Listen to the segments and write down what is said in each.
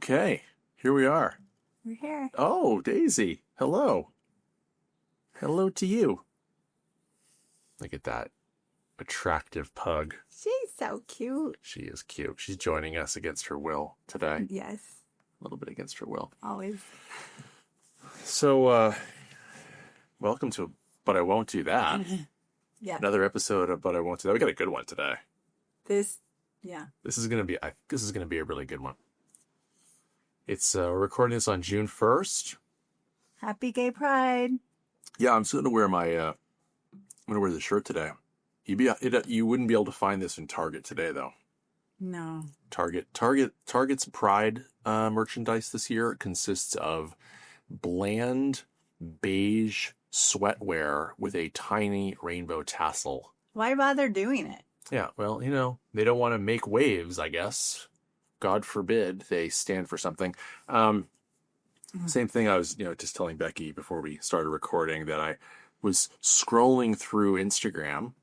Okay, here we are. We're here. Oh, Daisy. Hello. Hello to you. Look at that attractive pug. She's so cute. She is cute. She's joining us against her will today. Yes. A little bit against her will. Always. So, welcome to But I Won't Do That. Yeah. Another episode of But I Won't Do That. We got a good one today. This is gonna be a really good one. It's we're recording this on June 1st. Happy Gay Pride. Yeah, I'm still gonna wear I'm gonna wear the shirt today. You wouldn't be able to find this in Target today, though. No. Target's Pride merchandise this year consists of bland beige sweatwear with a tiny rainbow tassel. Why bother doing it? Yeah, well, they don't want to make waves, I guess. God forbid they stand for something. Same thing I was, just telling Becky before we started recording that I was scrolling through Instagram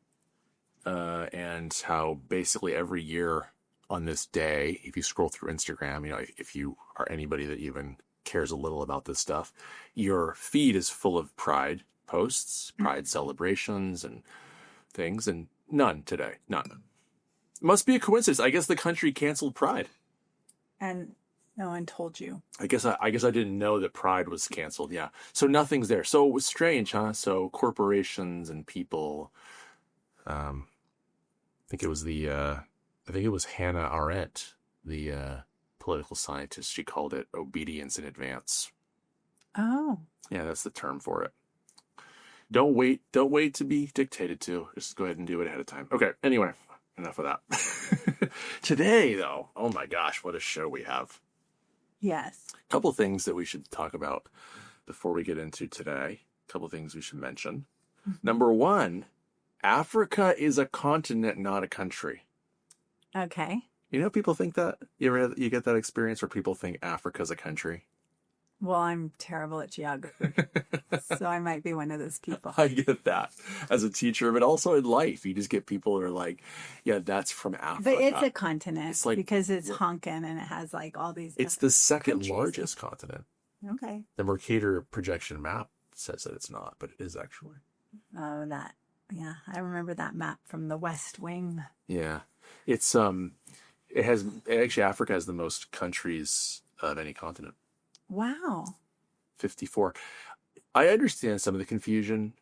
and how basically every year on this day, if you scroll through Instagram, if you are anybody that even cares a little about this stuff, your feed is full of Pride posts, Pride celebrations and things, and none today. None. Must be a coincidence. I guess the country canceled Pride. And no one told you. I guess I didn't know that Pride was canceled. Yeah. So nothing's there. So it was strange, huh? So corporations and people, I think it was Hannah Arendt, the political scientist. She called it obedience in advance. Oh. Yeah, that's the term for it. Don't wait to be dictated to. Just go ahead and do it ahead of time. Okay. Anyway, enough of that. Today, though, oh my gosh, what a show we have. Yes. A couple things that we should talk about before we get into today. A couple things we should mention. Mm-hmm. Number one, Africa is a continent, not a country. Okay. People think that? You get that experience where people think Africa's a country? Well, I'm terrible at geography, so I might be one of those people. I get that as a teacher, but also in life, you just get people who are like, yeah, that's from Africa. But it's a continent. It's like, because it's honking and it has like all these. It's the second countries. largest continent. Okay. The Mercator projection map says that it's not, but it is actually. Oh, that. Yeah, I remember that map from the West Wing. Yeah. It's, Africa has the most countries of any continent. Wow. 54. I understand some of the confusion,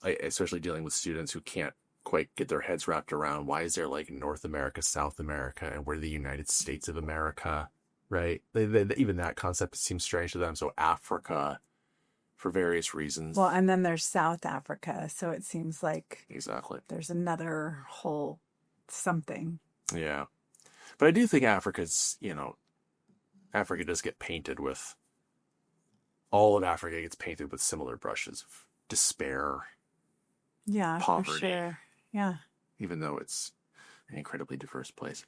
especially dealing with students who can't quite get their heads wrapped around why is there like North America, South America, and we're the United States of America, right? Even that concept seems strange to them. So Africa, for various reasons. Well, and then there's South Africa, so it seems like exactly there's another whole something. Yeah. But I do think Africa's, Africa does get painted with, all of Africa gets painted with similar brushes of despair. Yeah, poverty, for sure. Yeah. Even though it's an incredibly diverse place.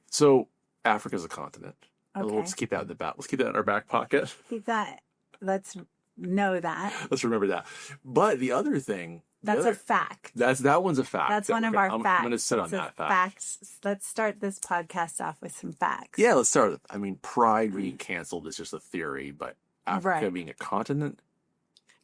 So Africa's a continent. Okay. Let's keep that Let's keep that in our back pocket. Keep that. Let's know that. Let's remember that. But the other thing. A fact. That one's a fact. That's one of our facts. I'm going to sit on that fact. Let's start this podcast off with some facts. Yeah, let's start. Pride being canceled is just a theory, but Africa being a continent.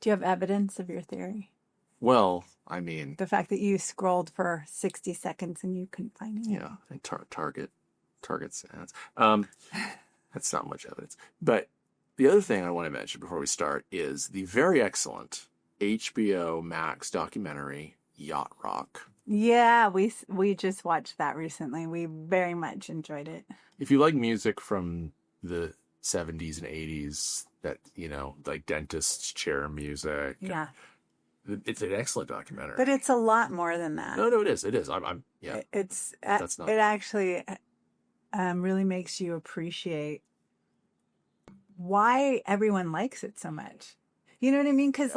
Do you have evidence of your theory? Well, the fact that you scrolled for 60 seconds and you couldn't find it. Yeah, and Target's ads. That's not much evidence. But the other thing I want to mention before we start is the very excellent HBO Max documentary, Yacht Rock. Yeah, we just watched that recently. We very much enjoyed it. If you like music from the 70s and 80s, that, like dentist's chair music. Yeah. It's an excellent documentary. But it's a lot more than that. No, it is. It is. Yeah. That's not. It actually really makes you appreciate why everyone likes it so much. You know what I mean? Because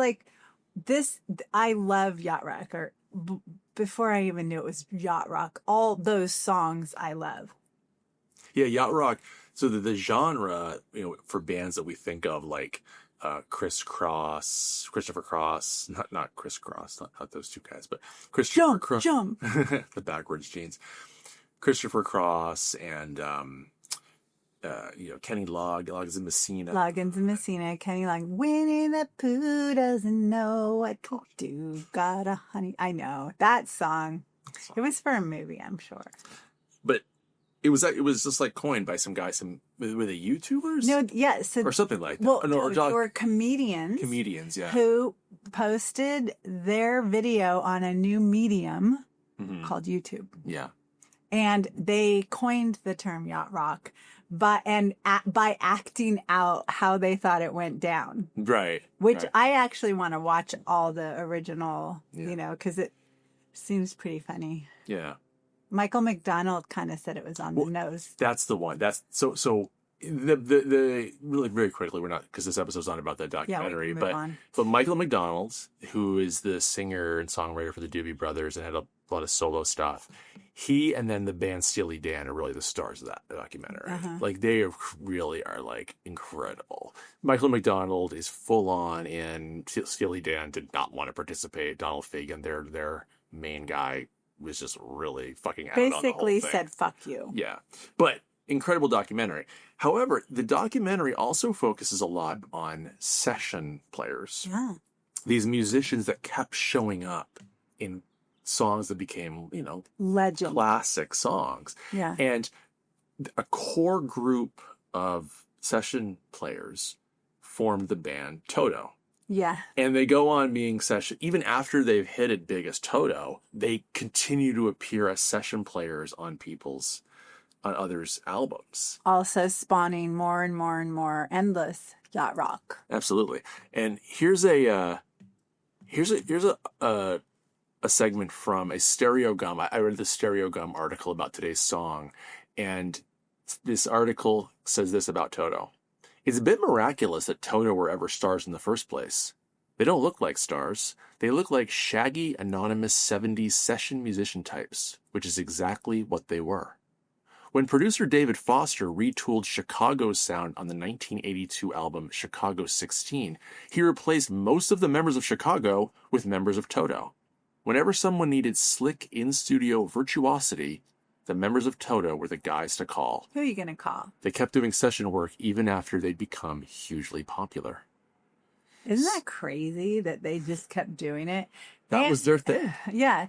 I love Yacht Rock. Before I even knew it was Yacht Rock, all those songs I love. Yeah, Yacht Rock. So the genre, for bands that we think of like Christopher Cross, not Chris Cross, not those two guys, but Christopher Cross. Jump. The backwards jeans. Christopher Cross and Kenny Loggins and Messina. Loggins and Messina, Kenny Loggins. Winnie the Pooh doesn't know what to do. Got a honey. I know that song. It was for a movie, I'm sure. But it was just like coined by some guy, were they YouTubers? No, yeah, so, or something like that. Well, or comedians. Comedians, yeah. Who posted their video on a new medium called YouTube. Yeah. And they coined the term yacht rock by acting out how they thought it went down. Right. Which right. I actually want to watch all the original, because it seems pretty funny. Yeah. Michael McDonald kind of said it was on the nose. That's the one. That's so the really very quickly, we're not, because this episode's not about that documentary, but Michael McDonald, who is the singer and songwriter for the Doobie Brothers and had a lot of solo stuff, he and then the band Steely Dan are really the stars of that documentary. Like they really are like incredible. Michael McDonald is full on, and Steely Dan did not want to participate. Donald Fagen, their main guy, was just really fucking out on the whole thing. Said fuck you. Yeah. But incredible documentary. However, the documentary also focuses a lot on session players. Yeah. These musicians that kept showing up in songs that became, legend classic songs. Yeah. And a core group of session players formed the band Toto. Yeah. And they go on being session, even after they've hit it big as Toto, they continue to appear as session players on others' albums. Also spawning more and more and more endless yacht rock. Absolutely. And here's a segment from a Stereo Gum. I read the Stereo Gum article about today's song, and this article says this about Toto. It's a bit miraculous that Toto were ever stars in the first place. They don't look like stars. They look like shaggy, anonymous 70s session musician types, which is exactly what they were. When producer David Foster retooled Chicago's sound on the 1982 album Chicago 16, he replaced most of the members of Chicago with members of Toto. Whenever someone needed slick in-studio virtuosity, the members of Toto were the guys to call. Who are you going to call? They kept doing session work even after they'd become hugely popular. Isn't that crazy that they just kept doing it? That was their thing. Yeah.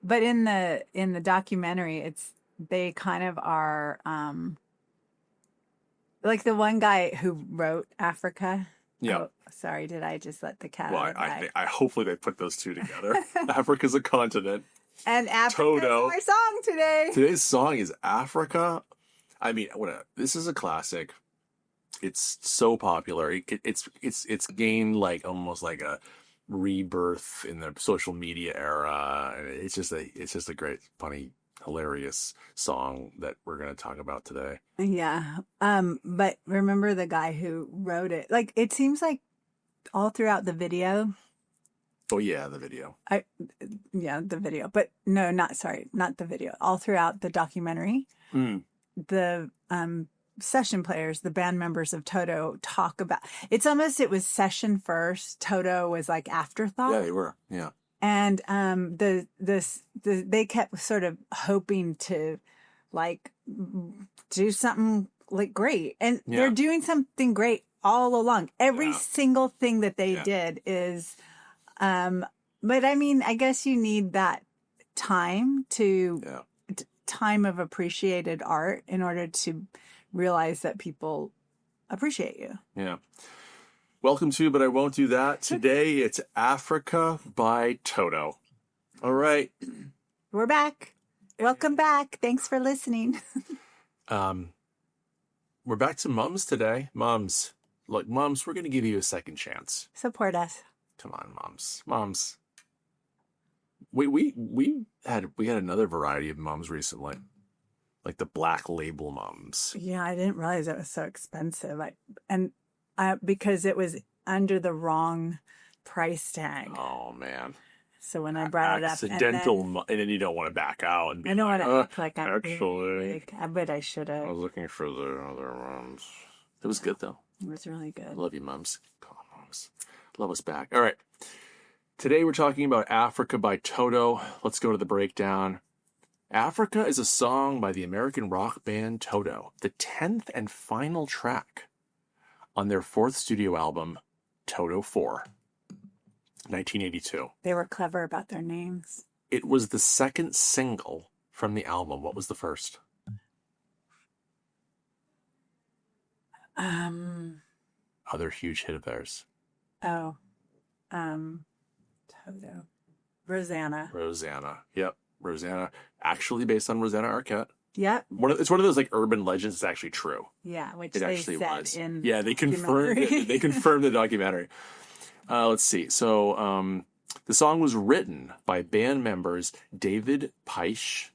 But in the documentary, they kind of are like the one guy who wrote Africa. Yeah. Oh, sorry, did I just let the cat Well, out of the bag? I hopefully they put those two together. Africa's a continent. And Africa's Toto. our song today. Today's song is Africa. I mean, this is a classic. It's so popular. It's gained like almost like a rebirth in the social media era. It's just a great, funny, hilarious song that we're going to talk about today. Yeah. But remember the guy who wrote it? Like, it seems like all throughout the video. Oh yeah, the video. The video. But no, not the video. All throughout the documentary, the session players, the band members of Toto talk about. It was session first. Toto was like afterthought. Yeah, they were. Yeah. And they kept sort of hoping to like do something like great, and they're doing something great all along. Every single thing that they did is, but I mean, I guess you need that time time of appreciated art in order to realize that people appreciate you. Yeah. Welcome to But I Won't Do That. Today it's Africa by Toto. All right. We're back. Welcome back. Thanks for listening. We're back to Mums today. Mums. Look, Mums, we're going to give you a second chance. Support us. Come on, Mums. Mums. We had another variety of Mums recently. Like the Black Label Mums. Yeah, I didn't realize it was so expensive. Because it was under the wrong price tag. Oh, man. So when I brought it up, and then you don't want to back out and be I don't want to act like I'm actually. I bet I should have. I was looking for the other ones. It was good though. It was really good. Love you, Mums. Come on, Mums. Love us back. All right. Today we're talking about Africa by Toto. Let's go to the breakdown. Africa is a song by the American rock band Toto, the 10th and final track on their 4th studio album, Toto 4, 1982. They were clever about their names. It was the 2nd single from the album. What was the first? Other huge hit of theirs. Toto. Rosanna. Yep. Rosanna. Actually based on Rosanna Arquette. Yep. It's one of those like urban legends that's actually true. Yeah, which it they actually said was. in yeah, they confirmed they confirmed the documentary. Let's see. So the song was written by band members David Peisch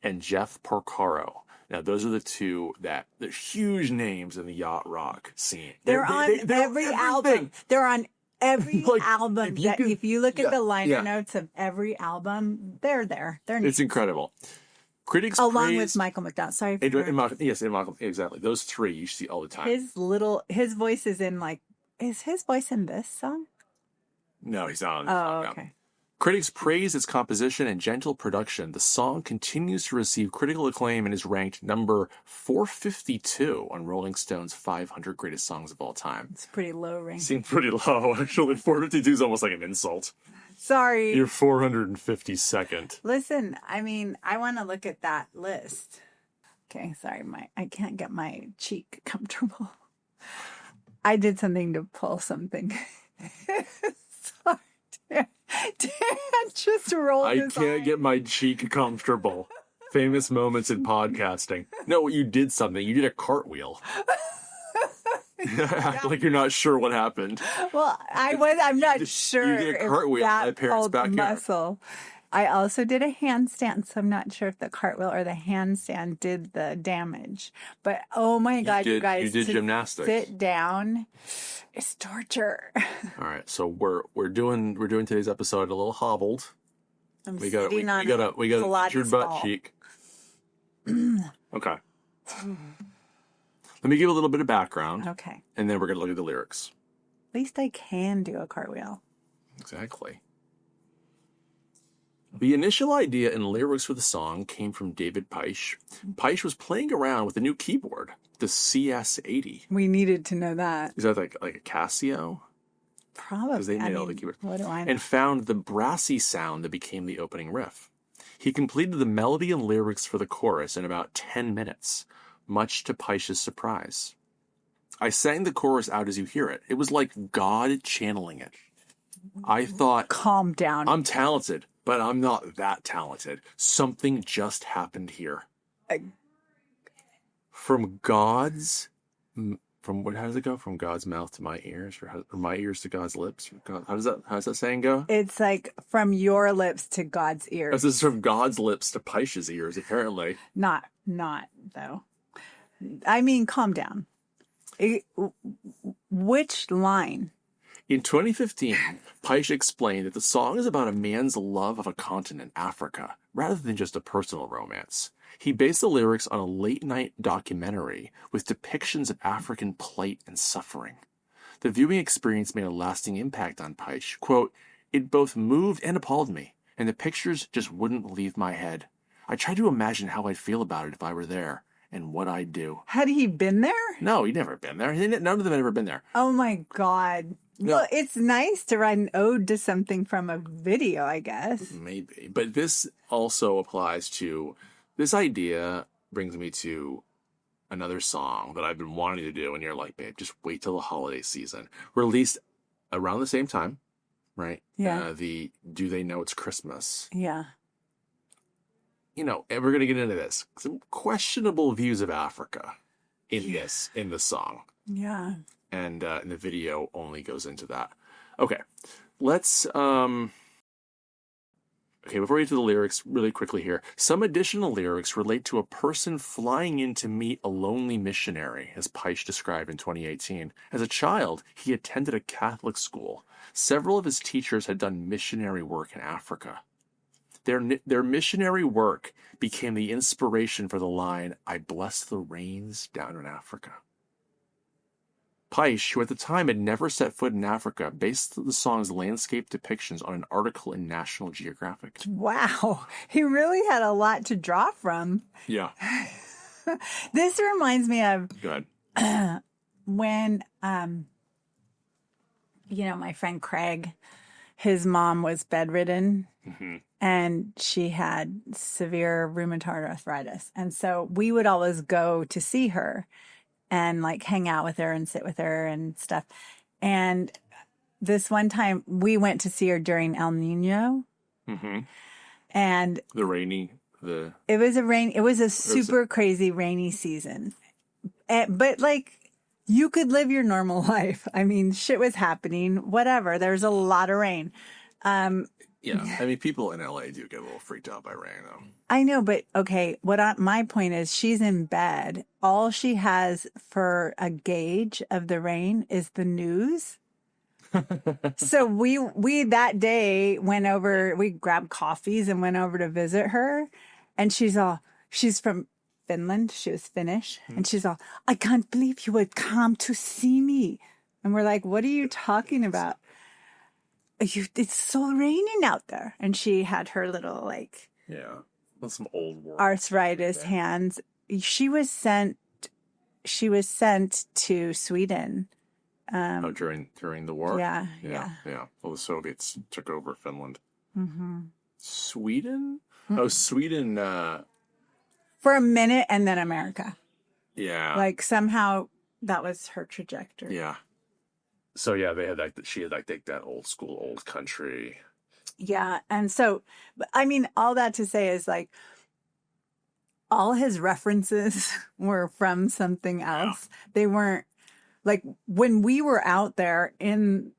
and Jeff Porcaro. Now, those are the two that they're huge names in the yacht rock scene. They're on every album. They're on every Like, album. If you look at the liner notes of every album, they're there. It's incredible. Critics along with Michael McDonald. Sorry. Yes, Michael, exactly. Those three you see all the time. His voice is in is his voice in this song? No, he's not on this song. song. Okay. No. Critics praise its composition and gentle production. The song continues to receive critical acclaim and is ranked number 452 on Rolling Stone's 500 Greatest Songs of All Time. It's pretty low ranking. Seems pretty low, actually. 452 is almost like an insult. Sorry. You're 452nd. Listen, I mean, I want to look at that list. Okay, sorry, I can't get my cheek comfortable. I did something to pull something. Sorry. Dan just rolled his I can't eye. get my cheek comfortable. Famous moments in podcasting. No, you did something. You did a cartwheel. Act like you're not sure what happened. Well, I'm not sure you did a cartwheel if that at parents' pulled the backyard. muscle. I also did a handstand, so I'm not sure if the cartwheel or the handstand did the damage. But oh my God, you guys! You did gymnastics. Sit down. It's torture. All right, so we're doing today's episode a little hobbled. We got a injured butt cheek. Okay. Let me give a little bit of background. Okay. And then we're gonna look at the lyrics. At least I can do a cartwheel. Exactly. The initial idea and lyrics for the song came from David Peisch. Peisch was playing around with a new keyboard, the CS80. We needed to know that. Is that like a Casio? Probably. Because they made all the keyboards. What do I know? And found the brassy sound that became the opening riff. He completed the melody and lyrics for the chorus in about 10 minutes, much to Peisch's surprise. I sang the chorus out as you hear it. It was like God channeling it. I thought, calm down. I'm talented, but I'm not that talented. Something just happened here. From God's... How does it go? From God's mouth to my ears, or my ears to God's lips? How does that saying go? It's like from your lips to God's ears. This is from God's lips to Peisch's ears, apparently. Not though. I mean, calm down. Which line? In 2015, Peisch explained that the song is about a man's love of a continent, Africa, rather than just a personal romance. He based the lyrics on a late-night documentary with depictions of African plight and suffering. The viewing experience made a lasting impact on Peisch. Quote, "It both moved and appalled me, and the pictures just wouldn't leave my head. I tried to imagine how I'd feel about it if I were there, and what I'd do." Had he been there? No, he'd never been there. None of them had ever been there. Oh my God. No. Well, it's nice to write an ode to something from a video, I guess. Maybe. But this also applies to... This idea brings me to another song that I've been wanting to do, and you're like, babe, just wait till the holiday season. Released around the same time, right? Yeah. The Do They Know It's Christmas? Yeah. You know, and we're going to get into this. Some questionable views of Africa in the song. Yeah. And the video only goes into that. Okay. Let's... Okay, before we get to the lyrics, really quickly here, some additional lyrics relate to a person flying in to meet a lonely missionary, as Peisch described in 2018. As a child, he attended a Catholic school. Several of his teachers had done missionary work in Africa. Their missionary work became the inspiration for the line, "I bless the rains down in Africa." Peisch, who at the time had never set foot in Africa, based the song's landscape depictions on an article in National Geographic. Wow. He really had a lot to draw from. Yeah. This reminds me of Go ahead. when, my friend Craig, his mom was bedridden and she had severe rheumatoid arthritis. And so we would always go to see her and like hang out with her and sit with her and stuff. And this one time we went to see her during El Nino. And it was a super crazy rainy season. But like, you could live your normal life. I mean, shit was happening, whatever. There's a lot of rain. Yeah. I mean, people in LA do get a little freaked out by rain, though. I know, but okay, my point is she's in bed. All she has for a gauge of the rain is the news. So we that day went over, we grabbed coffees and went over to visit her. And she's from Finland. She was Finnish. And she's all, I can't believe you would come to see me. And we're like, what are you talking about? It's so raining out there. And she had her little like, yeah, that's some old world arthritis hands. She was sent to Sweden. During the war? Yeah. Well, the Soviets took over Finland. Sweden? Oh, Sweden. For a minute, and then America. Yeah. Like somehow that was her trajectory. Yeah. So yeah, she had like that old school, old country. Yeah, and so, I mean, all that to say is like, all his references were from something else. Yeah. They weren't like when we were out there in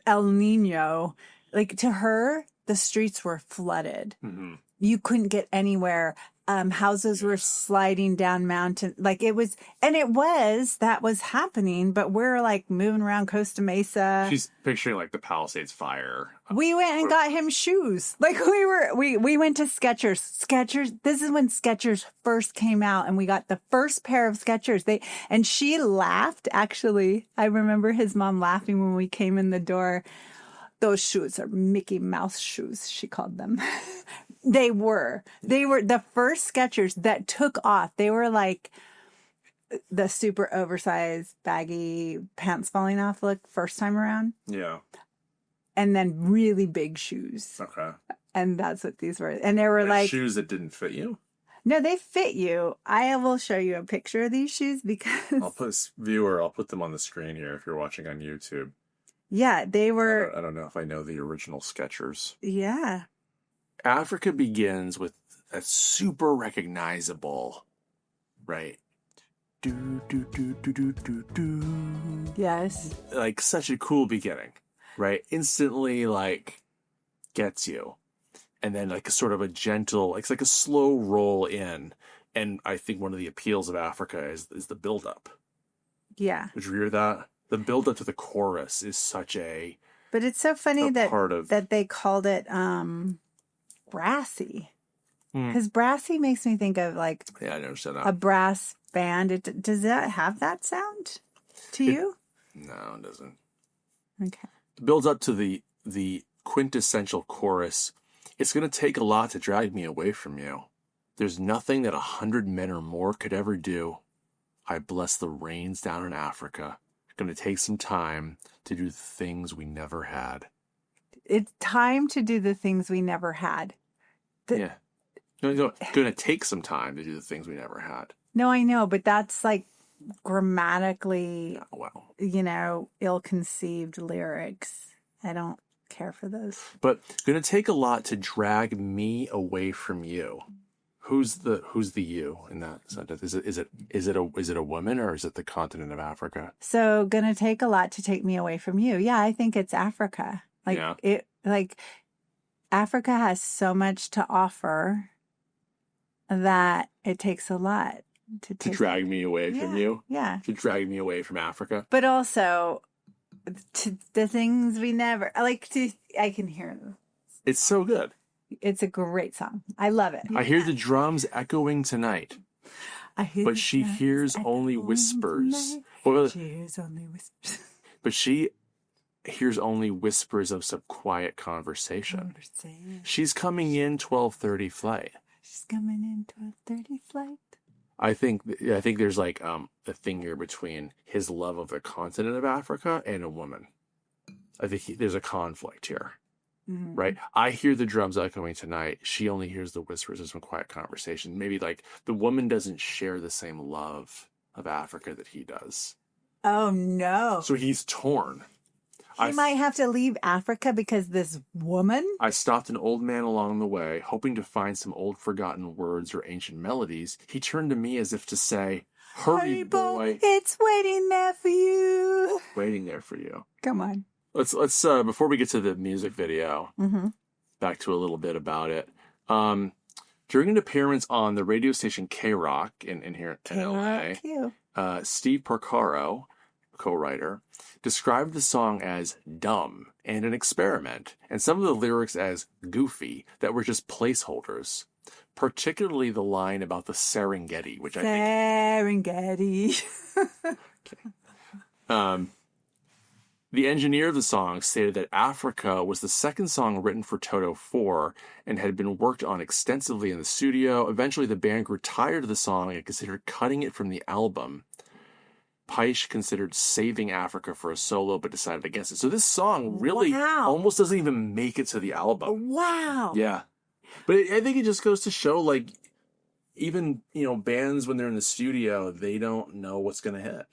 El Nino. Like to her, the streets were flooded. You couldn't get anywhere. Houses were sliding down mountain. Like that was happening, but we're like moving around Costa Mesa. She's picturing like the Palisades fire. We went and got him shoes. Like we went to Skechers. Skechers. This is when Skechers first came out and we got the first pair of Skechers. And she laughed. Actually, I remember his mom laughing when we came in the door. Those shoes are Mickey Mouse shoes, she called them. They were the first Skechers that took off. They were like the super oversized baggy pants falling off look first time around. Yeah. And then really big shoes. Okay. And that's what these were. And they were like shoes that didn't fit you? No, they fit you. I will show you a picture of these shoes because I'll put them on the screen here if you're watching on YouTube. Yeah, they were. I don't know if I know the original Skechers. Yeah. Africa begins with a super recognizable, right? Do, do, do, do, do, do, do. Yes. Like such a cool beginning, right? Instantly like gets you. And then like a sort of a gentle, it's like a slow roll in. And I think one of the appeals of Africa is the buildup. Yeah. Did you hear that? The build up to the chorus is such a. But it's so funny that they called it brassy. Because brassy makes me think of like I understand that. A brass band. Does that have that sound to you? No, it doesn't. Okay. It builds up to the quintessential chorus. It's going to take a lot to drag me away from you. There's nothing that 100 men or more could ever do. I bless the rains down in Africa. Going to take some time to do the things we never had. It's time to do the things we never had. Yeah. Going to take some time to do the things we never had. No, I know, but that's like grammatically, ill-conceived lyrics. I don't care for those. But going to take a lot to drag me away from you. Who's the you in that sentence? Is it a woman or is it the continent of Africa? So gonna take a lot to take me away from you. Yeah, I think it's Africa. Africa has so much to offer that it takes a lot to drag me away from you. Yeah. To drag me away from Africa. But also to the things we never I can hear them. It's so good. It's a great song. I love it. I hear the drums echoing tonight. but she hears only whispers. Well, she hears only whispers. But she hears only whispers of some quiet conversation. She's coming in 12:30 flight. She's coming in 12:30 flight. I think there's like a thing here between his love of the continent of Africa and a woman. I think there's a conflict here. Mm-hmm. Right? I hear the drums echoing tonight. She only hears the whispers of some quiet conversation. Maybe like the woman doesn't share the same love of Africa that he does. Oh, no. So he's torn. He might have to leave Africa because this woman? I stopped an old man along the way, hoping to find some old forgotten words or ancient melodies. He turned to me as if to say, hurry, boy. It's waiting there for you. Waiting there for you. Come on. Let's before we get to the music video, back to a little bit about it. During an appearance on the radio station K-Rock in here in LA, Steve Porcaro, co-writer, described the song as dumb and an experiment, and some of the lyrics as goofy that were just placeholders. Particularly the line about the Serengeti, which I think... Serengeti. Okay. The engineer of the song stated that Africa was the second song written for Toto 4 and had been worked on extensively in the studio. Eventually, the band grew tired of the song and considered cutting it from the album. Paish considered saving Africa for a solo, but decided against it. So this song really almost doesn't even make it to the album. Wow. Yeah. But I think it just goes to show, like, even, bands when they're in the studio, they don't know what's going to hit.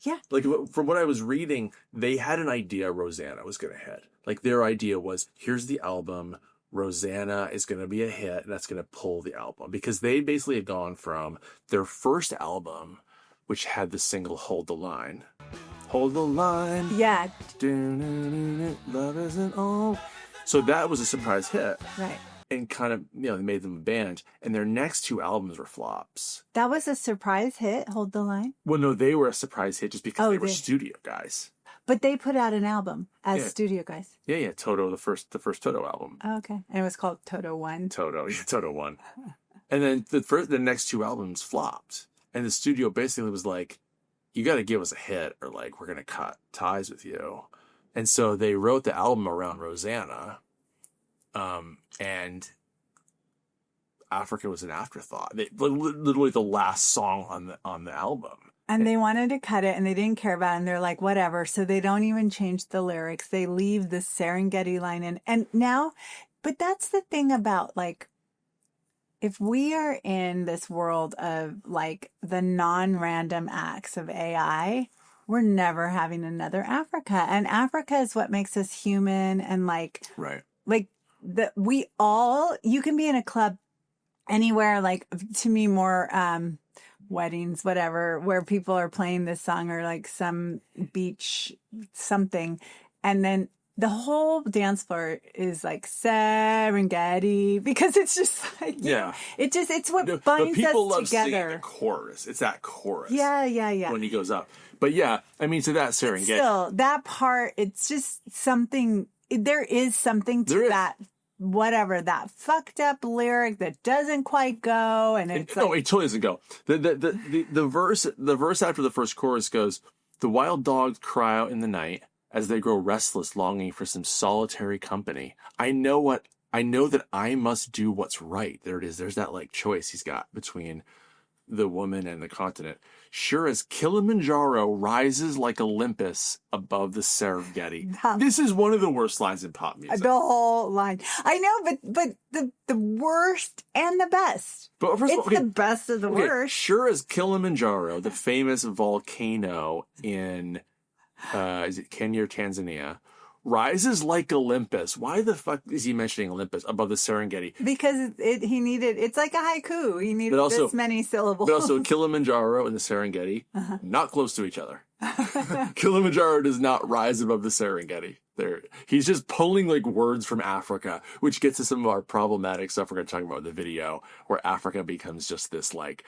Yeah. Like, from what I was reading, they had an idea Rosanna was going to hit. Like, their idea was, here's the album, Rosanna is going to be a hit, and that's going to pull the album. Because they basically had gone from their first album, which had the single Hold the Line. Hold the line. Yeah. Love isn't all. So that was a surprise hit. Right. And kind of, they made them a band. And their next two albums were flops. That was a surprise hit, Hold the Line? Well, no, they were a surprise hit just because they were studio guys. But they put out an album as studio guys. Yeah, Toto, the first Toto album. Oh, okay. And it was called Toto 1. Toto 1. And then the next two albums flopped. And the studio basically was like, you got to give us a hit or like, we're going to cut ties with you. And so they wrote the album around Rosanna. And Africa was an afterthought. Literally the last song on the album. And they wanted to cut it and they didn't care about it. And they're like, whatever. So they don't even change the lyrics. They leave the Serengeti line in. And now, but that's the thing about like, if we are in this world of like the non-random acts of AI, we're never having another Africa. And Africa is what makes us human. And like, right. Like you can be in a club anywhere, like to me more, weddings, whatever, where people are playing this song or like some beach, something. And then the whole dance floor is like Serengeti because it's just like, it's what binds us people love together. Singing the chorus. It's that chorus. Yeah. When he goes up. But yeah, I mean, to that Serengeti. Still, that part, it's just something, there is something to that. Whatever, that fucked up lyric that doesn't quite go, and it's no, it totally doesn't go. The verse after the first chorus goes, "The wild dogs cry out in the night as they grow restless, longing for some solitary company. I know that I must do what's right." There it is. There's that like choice he's got between the woman and the continent. Sure as Kilimanjaro rises like Olympus above the Serengeti. This is one of the worst lines in pop music. The whole line. I know, but the worst and the best. But first it's the best of the worst. Sure as Kilimanjaro, the famous volcano in, is it Kenya or Tanzania, rises like Olympus. Why the fuck is he mentioning Olympus above the Serengeti? Because it's like a haiku. He needed this many syllables. But also Kilimanjaro and the Serengeti, not close to each other. Kilimanjaro does not rise above the Serengeti. He's just pulling like words from Africa, which gets to some of our problematic stuff we're going to talk about in the video, where Africa becomes just this like,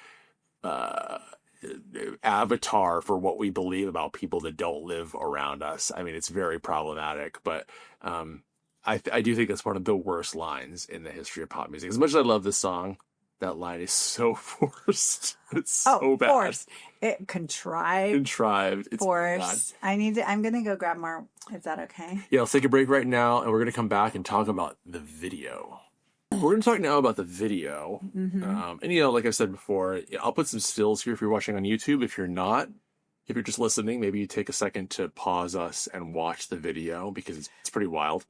avatar for what we believe about people that don't live around us. I mean, it's very problematic, but I do think that's one of the worst lines in the history of pop music. As much as I love this song, That line is so forced. It's so bad. Forced. It contrived. It's forced. I'm going to go grab more. Is that okay? Yeah, let's take a break right now, and we're going to come back and talk about the video. We're going to talk now about the video. And, like I said before, I'll put some stills here if you're watching on YouTube. If you're not, if you're just listening, maybe you take a second to pause us and watch the video because it's pretty wild.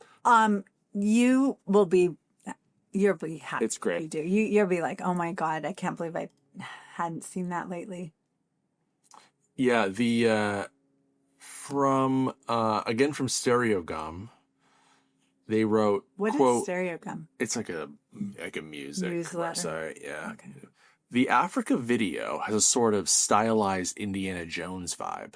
You'll be happy. It's great. You do. You'll be like, oh my God, I can't believe I hadn't seen that lately. Yeah, from Stereo Gum, they wrote, what quote, is Stereo Gum? It's like a music newsletter. Sorry, yeah. Okay. The Africa video has a sort of stylized Indiana Jones vibe.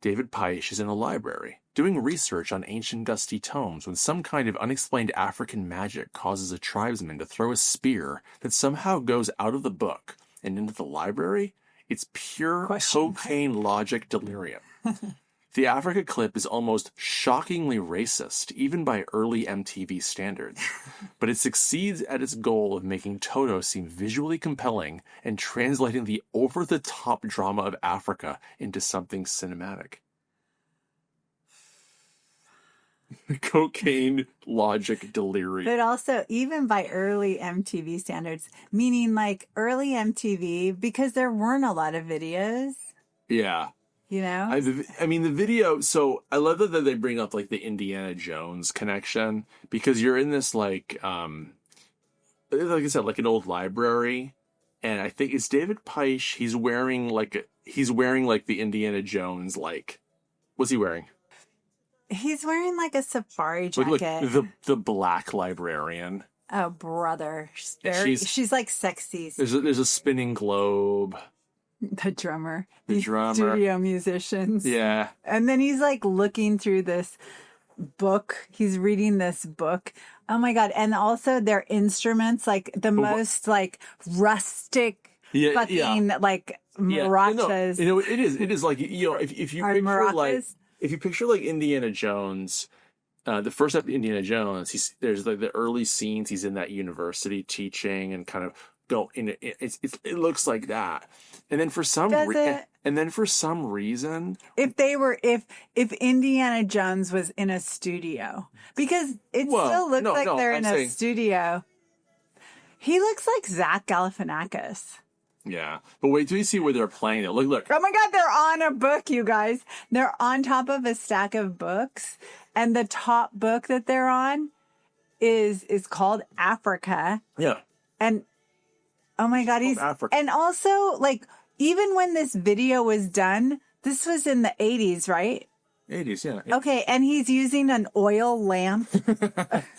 David Peisch is in a library, doing research on ancient dusty tomes when some kind of unexplained African magic causes a tribesman to throw a spear that somehow goes out of the book and into the library. It's pure cocaine logic delirium. The Africa clip is almost shockingly racist, even by early MTV standards, but it succeeds at its goal of making Toto seem visually compelling and translating the over-the-top drama of Africa into something cinematic. Cocaine logic delirium. But also, even by early MTV standards, meaning like early MTV, because there weren't a lot of videos. Yeah. You know? I mean, the video, so I love that they bring up like the Indiana Jones connection because you're in this like I said, like an old library. And I think it's David Peisch. He's wearing like the Indiana Jones, like, what's he wearing? He's wearing like a safari jacket. Like the black librarian. Oh, brother. She's like sexy. There's a spinning globe. The drummer. The drummer. Studio musicians. Yeah. And then he's like looking through this book. He's reading this book. Oh my God. And also their instruments, like the most like rustic fucking like marachas. No, it is like, if you picture maracas? If you picture like Indiana Jones, the first episode of Indiana Jones, there's like the early scenes, he's in that university teaching and kind of it looks like that. And then for some reason, if Indiana Jones was in a studio, because it still looks they're in a studio. He looks like Zach Galifianakis. Yeah, but wait till you see where they're playing it. Look. Oh my God, they're on a book, you guys. They're on top of a stack of books, and the top book that they're on is called Africa. Yeah. And oh my God, and also like even when this video was done, this was in the 80s, right? 80s, yeah. Okay, and he's using an oil lamp.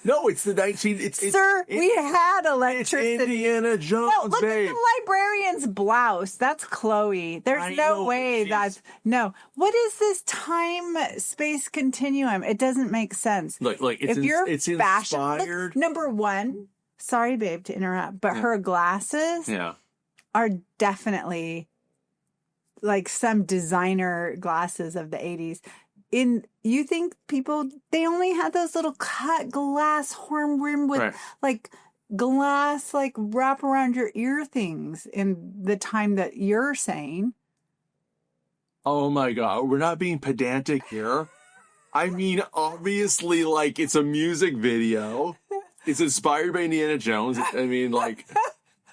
No, it's the 19... Sir, we had electricity. It's Indiana Jones, no, look at the librarian's blouse. That's Chloe. There's no way that's... No. What is this time-space continuum? It doesn't make sense. Look, it's inspired... Look, number one, sorry, babe, to interrupt, but her glasses are definitely like some designer glasses of the 80s. You think people, they only had those little cut glass horn rim with like glass, like wrap around your ear things in the time that you're saying. Oh my God. We're not being pedantic here. I mean, obviously, like, it's a music video. It's inspired by Indiana Jones. I mean, like.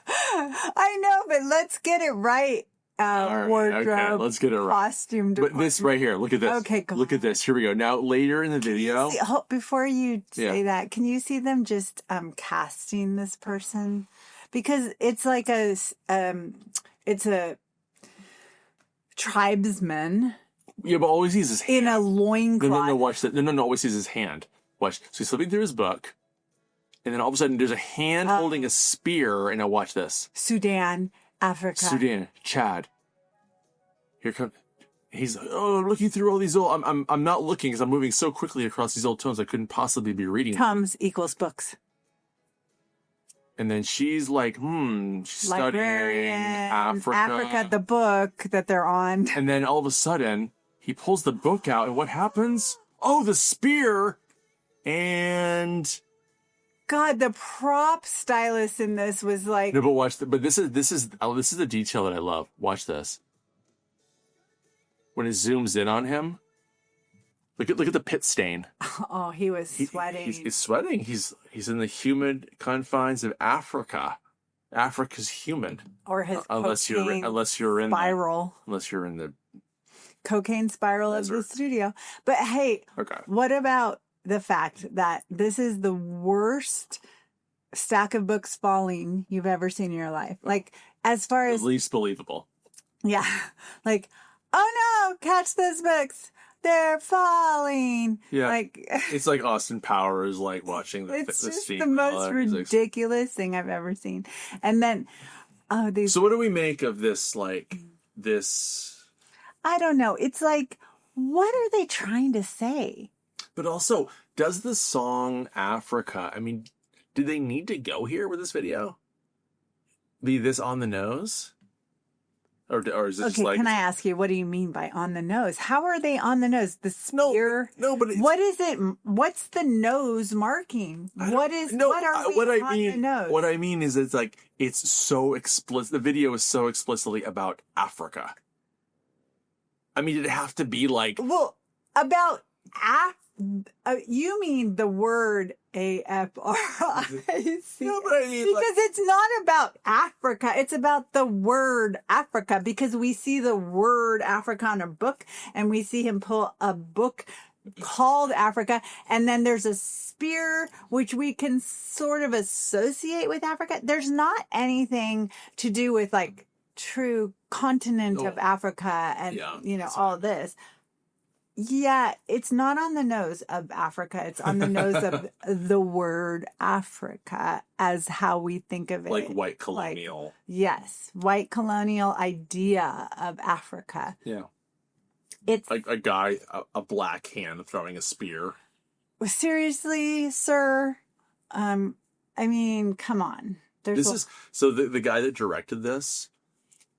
I know, but let's get it right. Wardrobe. Okay, let's get it right. Costume. But this right here, look at this. Okay, go Look at this. Here we go. Now, later in the video. Before you say that, can you see them just casting this person? Because it's like it's a tribesman. Yeah, but always sees his hand. In a loincloth. No, watch that. No, always sees his hand. Watch. So he's flipping through his book. And then all of a sudden, there's a hand holding a spear. And now watch this. Sudan. Africa. Chad. Here comes. He's looking through all these old. I'm not looking because I'm moving so quickly across these old tomes I couldn't possibly be reading. Tomes equals books. And then she's like, she's studying Africa, the book that they're on. And then all of a sudden, he pulls the book out, and what happens? Oh, the spear, and God, the prop stylist in this was like, No, but watch. But this is the detail that I love. Watch this. When it zooms in on him, look at the pit stain. oh, he was sweating. He's sweating. He's in the humid confines of Africa. Africa's humid. Or his unless you're in spiral. Unless you're in the cocaine spiral desert. of the studio. But hey, okay. What about the fact that this is the worst stack of books falling you've ever seen in your life? Like, as far as... At least believable. Yeah. Like, oh no, catch those books. They're falling. Yeah. Like, it's like Austin Powers, like watching the it's just steam the most ridiculous thing I've ever seen. And then, these... So what do we make of this, this... I don't know. It's like, what are they trying to say? But also, does the song Africa, I mean, do they need to go here with this video? Be this on the nose? Or is it just like... Okay, can I ask you, what do you mean by on the nose? How are they on the nose? The spear? No, but... What is it? What's the nose marking? What are we on the nose? What I mean is it's like, it's so explicit. The video is so explicitly about Africa. I mean, did it have to be like... Well, about... you mean the word A-F-R-I-C. No, but I mean, because it's not about Africa. It's about the word Africa, because we see the word Africa on a book, and we see him pull a book called Africa, and then there's a spear, which we can sort of associate with Africa. There's not anything to do with like true continent of Africa and, all this. Yeah, it's not on the nose of Africa. It's on the nose of the word Africa as how we think of it. Like white colonial. Like, yes, white colonial idea of Africa. Yeah. It's like a guy, a black hand throwing a spear. Seriously, sir? I mean, come on. So the guy that directed this,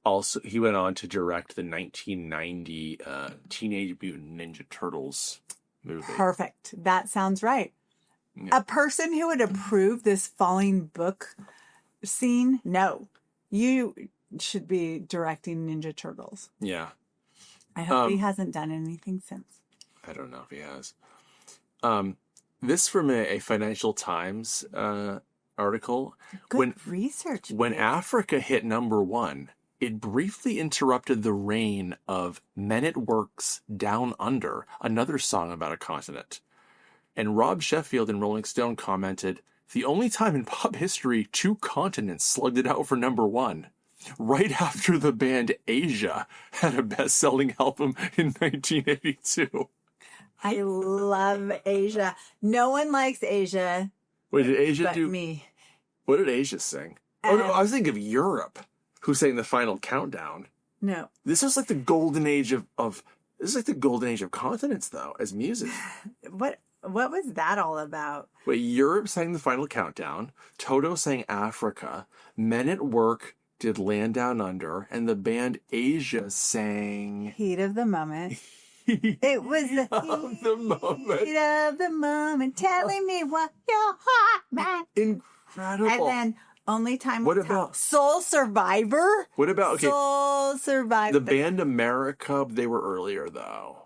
also, he went on to direct the 1990 Teenage Mutant Ninja Turtles movie. Perfect. That sounds right. Yeah. A person who would approve this falling book scene, no. You should be directing Ninja Turtles. Yeah. I hope he hasn't done anything since. I don't know if he has. This from a Financial Times article. Good research. When Africa hit #1, it briefly interrupted the reign of Men at Work's Down Under, another song about a continent. And Rob Sheffield in Rolling Stone commented, "The only time in pop history 2 continents slugged it out for #1, right after the band Asia had a best-selling album in 1982. I love Asia. No one likes Asia. Wait, did Asia do... me. What did Asia sing? Oh, no, I was thinking of Europe. Who sang the final countdown? No. This is like the golden age of this is like the golden age of continents, though, as music. What was that all about? Wait, Europe sang the final countdown. Toto sang Africa. Men at Work did Land Down Under, and the band Asia sang Heat of the Moment. It was the heat of the moment, telling me what your heart meant. Incredible. And then Only Time Will Tell. Soul Survivor? What about, Soul Survivor. The band America, they were earlier, though.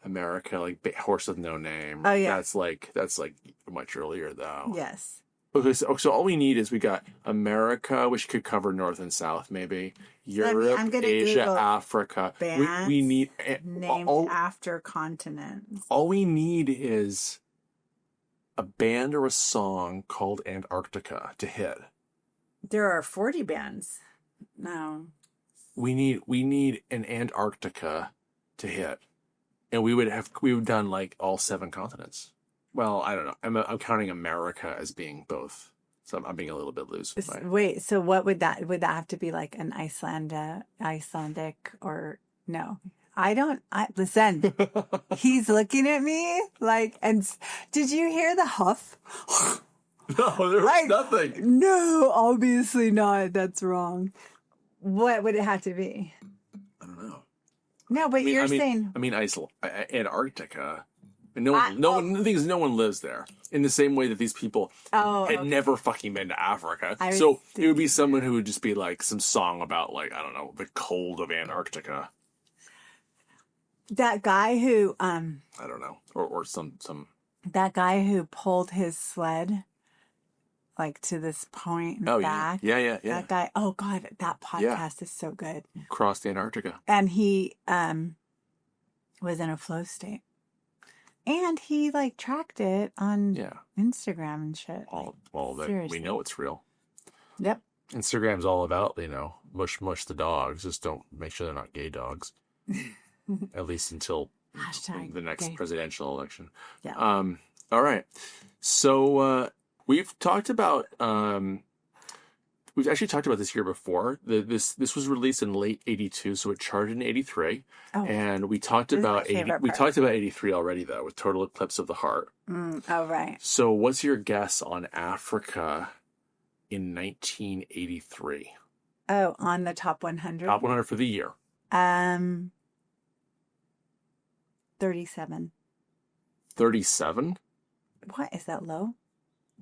America, like Horse with No Name. Oh, yeah. That's like much earlier, though. Yes. Okay, so all we need is we got America, which could cover North and South, maybe. Europe, Asia, Google Africa. We need... named after continents. All we need is a band or a song called Antarctica to hit. There are 40 bands. No. We need an Antarctica to hit, and we've done like all 7 continents. Well, I don't know. I'm counting America as being both, so I'm being a little bit loose. Wait, so what would that have to be like an Icelandic or no? Listen. He's looking at me like, and did you hear the huff? No, there was nothing. No, obviously not. That's wrong. What would it have to be? I don't know. No, but you're saying... Antarctica. And no one, the thing is, no one lives there in the same way that these people had never fucking been to Africa. So it would be someone who would just be like some song about like, I don't know, the cold of Antarctica. That guy who, I don't know, or some. That guy who pulled his sled, like to this point and back. Yeah. That guy. Oh God, that podcast is so good. Crossed Antarctica, and he was in a flow state. And he like tracked it on Instagram and shit. We know it's real. Yep. Instagram's all about, mush the dogs. Just don't make sure they're not gay dogs. At least until the next presidential election. Yeah. All right. So we've talked about we've actually talked about this here before. This was released in late '82, so it charted in '83. Oh, and we talked about 83 already though, with Total Eclipse of the Heart. Oh right. So what's your guess on Africa in 1983? Oh, on the top 100. Top 100 for the year. 37. 37? What, is that low?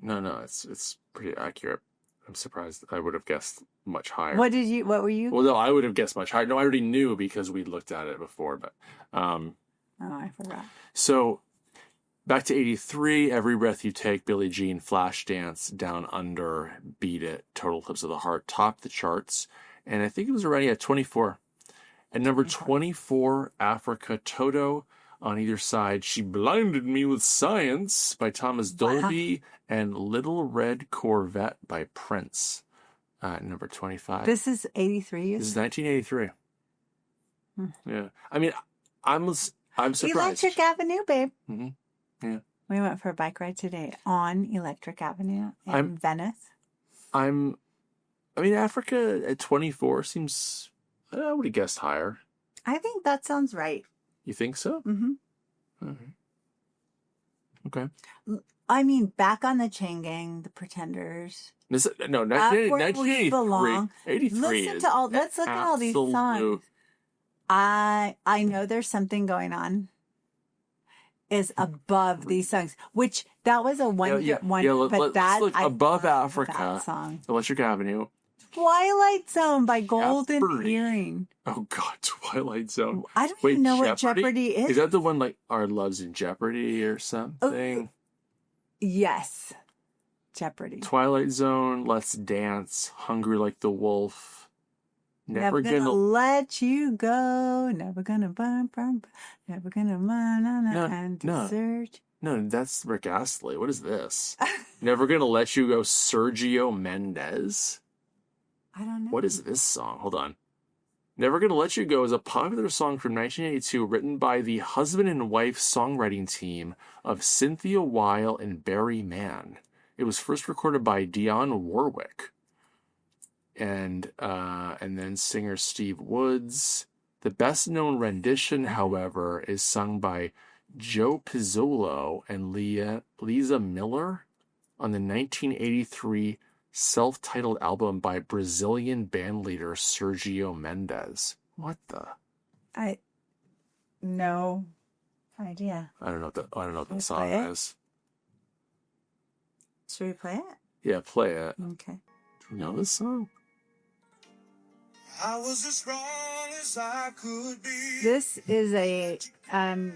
No, it's pretty accurate. I'm surprised. I would have guessed much higher. What were you? Well, no, I would have guessed much higher. No, I already knew because we looked at it before, but oh, I forgot. So back to 83, Every Breath You Take, Billie Jean, Flashdance, Down Under, Beat It, Total Eclipse of the Heart topped the charts, and I think it was already at 24. At number 24, Africa, Toto. On either side, She Blinded Me with Science by Thomas Dolby and Little Red Corvette by Prince. Number 25. This is 83. This is 1983. Yeah. I mean, I'm surprised. Electric Avenue, babe. Mm-hmm. Yeah. We went for a bike ride today on Electric Avenue in Venice. I mean, Africa at 24 seems, I would have guessed higher. I think that sounds right. You think so? Mm-hmm. Okay. I mean, Back on the Chain Gang, The Pretenders. No, 1983. 83. Let's look at all these songs. I know There's Something Going On is above these songs, which that was a one. But let's look above Africa. Song. Electric Avenue. Twilight Zone by Golden Earring. Oh God, Twilight Zone. I don't even know what Jeopardy is. Is that the one like Our Love's in Jeopardy or something? Yes. Jeopardy. Twilight Zone, Let's Dance, Hungry Like the Wolf. Never gonna let you go. Never gonna burn. Never gonna and desert. No, that's Rick Astley. What is this? Never Gonna Let You Go, Sergio Mendes. I don't know. What is this song? Hold on. Never Gonna Let You Go is a popular song from 1982 written by the husband and wife songwriting team of Cynthia Weil and Barry Mann. It was first recorded by Dionne Warwick and then singer Steve Woods. The best known rendition, however, is sung by Joe Pizzolo and Lisa Miller on the 1983 self-titled album by Brazilian bandleader Sergio Mendes. What the? No idea. I don't know what that song is. Should we play it? Yeah, play it. Okay. Do you know this song? I was as wrong as I could be. This is a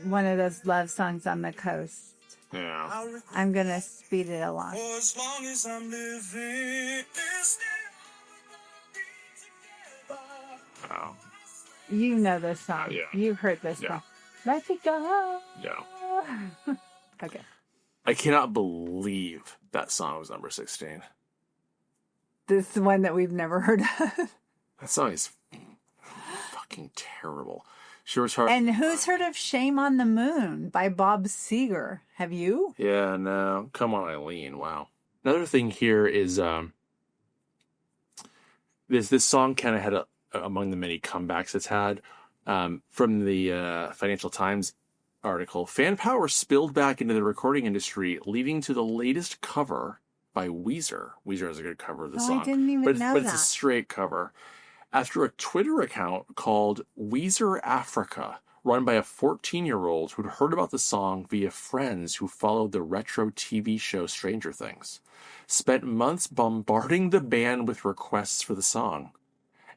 one of those love songs on the coast. Yeah. I'm gonna speed it along. For as long as I'm living, Oh. You know this song. Yeah. You've heard this song. Let it go. No. Okay. I cannot believe that song was number 16. This one that we've never heard of. That song is fucking terrible. Sure was hard. And who's heard of Shame on the Moon by Bob Seger? Have you? Yeah, no. Come on, Eileen. Wow. Another thing here is this song kind of had among the many comebacks it's had from the Financial Times article. Fan power spilled back into the recording industry, leading to the latest cover by Weezer. Weezer has a good cover of the song. I didn't even know but that. It's a straight cover. After a Twitter account called Weezer Africa run by a 14-year-old who'd heard about the song via friends who followed the retro TV show Stranger Things. Spent months bombarding the band with requests for the song.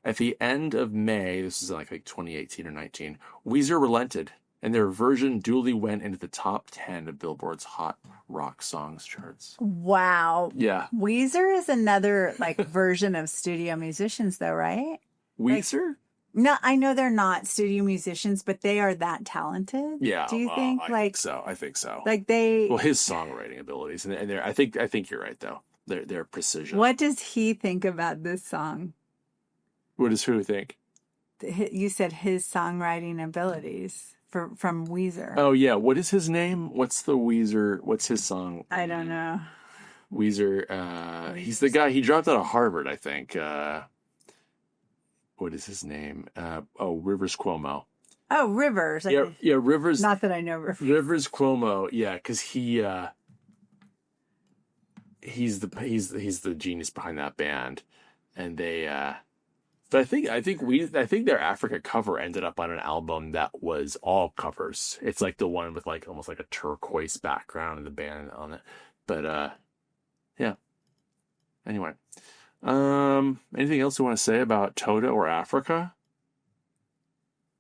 At the end of May, this is like 2018 or 19, Weezer relented, and their version duly went into the top 10 of Billboard's Hot Rock Songs charts. Wow. Yeah. Weezer is another like version of studio musicians though, right? Weezer? No, I know they're not studio musicians, but they are that talented. Yeah. Do you think? I think so. I think so. Like they. Well, his songwriting abilities, and they're, I think you're right though. Their precision. What does he think about this song? What does who think? You said his songwriting abilities from Weezer. Oh yeah. What is his name? What's the Weezer? What's his song? I don't know. Weezer. He's the guy. He dropped out of Harvard, I think. What is his name? Rivers Cuomo. Oh, Rivers. Yeah, Rivers. Not that I know Rivers. Rivers Cuomo. Yeah, because he's the genius behind that band, and they. But I think their Africa cover ended up on an album that was all covers. It's like the one with like almost like a turquoise background and the band on it. But yeah. Anyway. Anything else you want to say about Toto or Africa?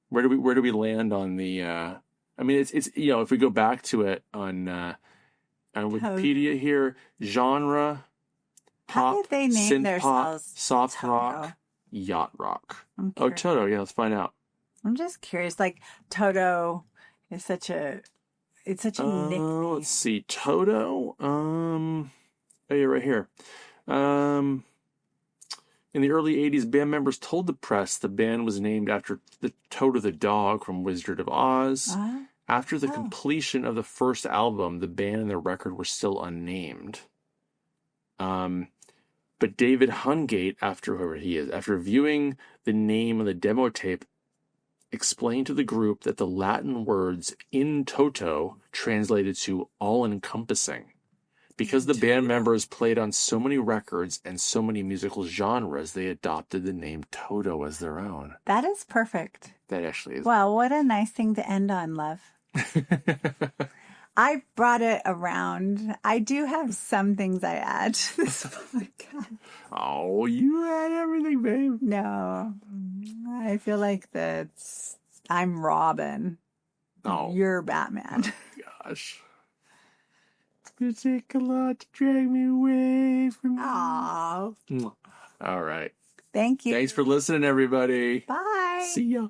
Where do we land on the I mean it's if we go back to it on Wikipedia here, genre, how pop, did they name synth themselves? pop, soft Toto? rock, yacht rock. Oh, Toto, yeah, let's find out. I'm just curious. Like Toto is such a nickname. Let's see, Toto. Oh, yeah, right here. In the early 80s, band members told the press the band was named after the Toto the dog from Wizard of Oz. After the completion of the first album, the band and the record were still unnamed. But David Hungate, after viewing the name on the demo tape, explained to the group that the Latin words in toto translated to all-encompassing. Because the band members played on so many records and so many musical genres, they adopted the name Toto as their own. That is perfect. That actually is. Wow, what a nice thing to end on, love. I brought it around. I do have some things I add to this podcast. Oh, you had everything, babe. No, I feel like I'm Robin. Oh, you're Batman. Gosh. It's gonna take a lot to drag me away from you. Aww. All right. Thank you. Thanks for listening, everybody. Bye. See ya.